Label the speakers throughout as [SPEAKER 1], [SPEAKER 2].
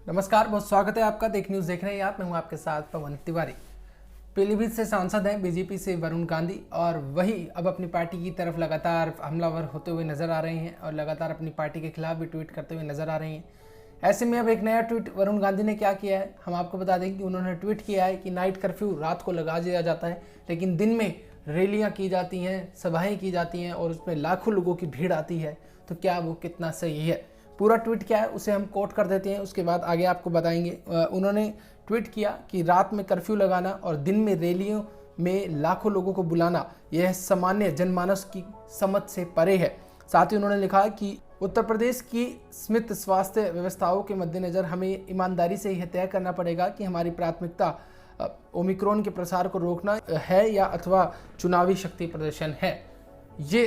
[SPEAKER 1] नमस्कार, बहुत स्वागत है आपका देख न्यूज़ देख रहे हैं आप। मैं हूं आपके साथ पवन तिवारी। पीलीभीत से सांसद हैं बीजेपी से वरुण गांधी और वही अब अपनी पार्टी की तरफ लगातार हमलावर होते हुए नजर आ रहे हैं और लगातार अपनी पार्टी के खिलाफ भी ट्वीट करते हुए नजर आ रहे हैं। ऐसे में अब एक नया ट्वीट वरुण गांधी ने क्या किया है, हम आपको बता दें कि उन्होंने ट्वीट किया है कि नाइट कर्फ्यू रात को लगा दिया जाता है, लेकिन दिन में रैलियाँ की जाती हैं, सभाएँ की जाती हैं और उसमें लाखों लोगों की भीड़ आती है, तो क्या वो कितना सही है। पूरा ट्वीट क्या है उसे हम कोट कर देते हैं, उसके बाद आगे आपको बताएंगे। उन्होंने ट्वीट किया कि रात में कर्फ्यू लगाना और दिन में रैलियों में लाखों लोगों को बुलाना यह सामान्य जनमानस की समझ से परे है। साथ ही उन्होंने लिखा कि उत्तर प्रदेश की सीमित स्वास्थ्य व्यवस्थाओं के मद्देनज़र हमें ईमानदारी से यह तय करना पड़ेगा कि हमारी प्राथमिकता ओमिक्रॉन के प्रसार को रोकना है या अथवा चुनावी शक्ति प्रदर्शन है। ये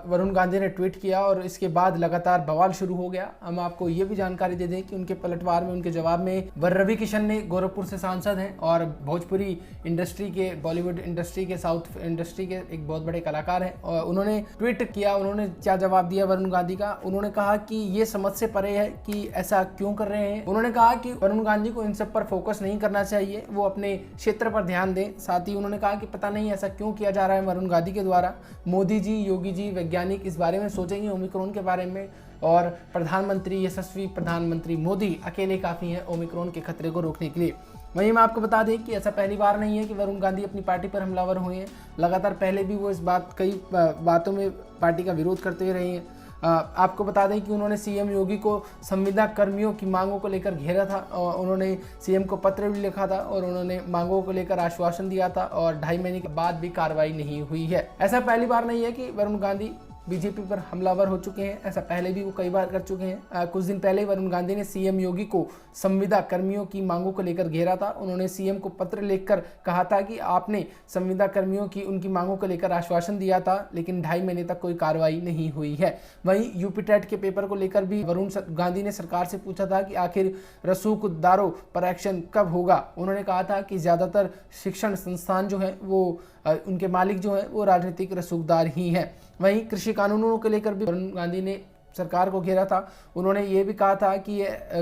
[SPEAKER 1] वरुण गांधी ने ट्वीट किया और इसके बाद लगातार बवाल शुरू हो गया। हम आपको ये भी जानकारी दे दें कि उनके पलटवार में, उनके जवाब में रवि किशन ने, गोरखपुर से सांसद हैं और भोजपुरी इंडस्ट्री के, बॉलीवुड इंडस्ट्री के, साउथ इंडस्ट्री के एक बहुत बड़े कलाकार हैं, और उन्होंने ट्वीट किया। उन्होंने क्या जवाब दिया वरुण गांधी का, उन्होंने कहा कि ये समझ से परे है कि ऐसा क्यों कर रहे हैं। उन्होंने कहा कि वरुण गांधी को इन सब पर फोकस नहीं करना चाहिए, वो अपने क्षेत्र पर ध्यान दें। साथ ही उन्होंने कहा कि पता नहीं ऐसा क्यों किया जा रहा है वरुण गांधी के द्वारा। मोदी जी, योगी जी, वैज्ञानिक इस बारे में सोचेंगे ओमिक्रॉन के बारे में, और प्रधानमंत्री, यशस्वी प्रधानमंत्री मोदी अकेले काफ़ी हैं ओमिक्रॉन के खतरे को रोकने के लिए। वहीं मैं आपको बता दें कि ऐसा पहली बार नहीं है कि वरुण गांधी अपनी पार्टी पर हमलावर हुए हैं। लगातार पहले भी वो कई बातों में पार्टी का विरोध करते रहे हैं। आपको बता दें कि उन्होंने सीएम योगी को संविदा कर्मियों की मांगों को लेकर घेरा था और उन्होंने सीएम को पत्र भी लिखा था और उन्होंने मांगों को लेकर आश्वासन दिया था और 2.5 महीने के बाद भी कार्रवाई नहीं हुई है। ऐसा पहली बार नहीं है कि वरुण गांधी बीजेपी पर हमलावर हो चुके हैं, ऐसा पहले भी वो कई बार कर चुके हैं। कुछ दिन पहले वरुण गांधी ने सीएम योगी को संविदा कर्मियों की मांगों को लेकर घेरा था। उन्होंने सीएम को पत्र लिखकर कहा था कि आपने संविदा कर्मियों की उनकी मांगों को लेकर आश्वासन दिया था, लेकिन 2.5 महीने तक कोई कार्रवाई नहीं हुई है। वहीं यूपी टेट के पेपर को लेकर भी वरुण गांधी ने सरकार से पूछा था कि आखिर रसूखदारों पर एक्शन कब होगा। उन्होंने कहा था कि ज़्यादातर शिक्षण संस्थान जो है वो उनके मालिक जो है वो राजनीतिक रसूखदार ही हैं। वहीं कृषि कानूनों को लेकर भी वरुण गांधी ने सरकार को घेरा था। उन्होंने ये भी कहा था कि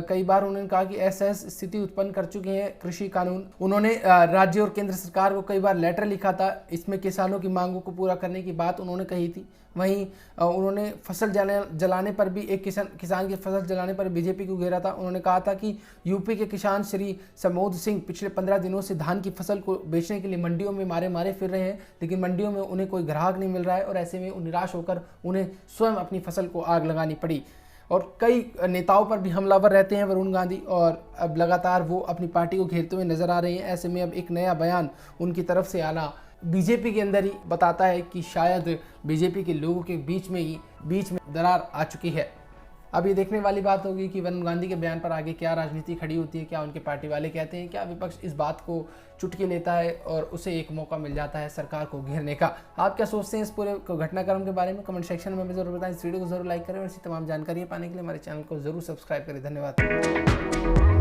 [SPEAKER 1] कई बार उन्होंने कहा कि ऐसा स्थिति उत्पन्न कर चुके हैं कृषि कानून। उन्होंने राज्य और केंद्र सरकार को कई बार लेटर लिखा था, इसमें किसानों की मांगों को पूरा करने की बात उन्होंने कही थी। वहीं उन्होंने फसल जलाने पर भी, एक किसान की फसल जलाने पर बीजेपी को घेरा था। उन्होंने कहा था कि यूपी के किसान श्री समोद सिंह पिछले 15 दिनों से धान की फसल को बेचने के लिए मंडियों में मारे फिर रहे हैं, लेकिन मंडियों में उन्हें कोई ग्राहक नहीं मिल रहा है और ऐसे में निराश होकर उन्हें स्वयं अपनी फसल को आग लगानी पड़ी। और कई नेताओं पर भी हमलावर रहते हैं वरुण गांधी और अब लगातार वो अपनी पार्टी को घेरते हुए नजर आ रहे हैं। ऐसे में अब एक नया बयान उनकी तरफ से आना बीजेपी के अंदर ही बताता है कि शायद बीजेपी के लोगों के बीच में दरार आ चुकी है। अब ये देखने वाली बात होगी कि वरुण गांधी के बयान पर आगे क्या राजनीति खड़ी होती है, क्या उनके पार्टी वाले कहते हैं, क्या विपक्ष इस बात को चुटकी लेता है और उसे एक मौका मिल जाता है सरकार को घेरने का। आप क्या सोचते हैं इस पूरे घटनाक्रम के बारे में? कमेंट सेक्शन में हमें जरूर बताएं। इस वीडियो को जरूर लाइक करें और ऐसी तमाम जानकारी पाने के लिए हमारे चैनल को जरूर सब्सक्राइब करें। धन्यवाद।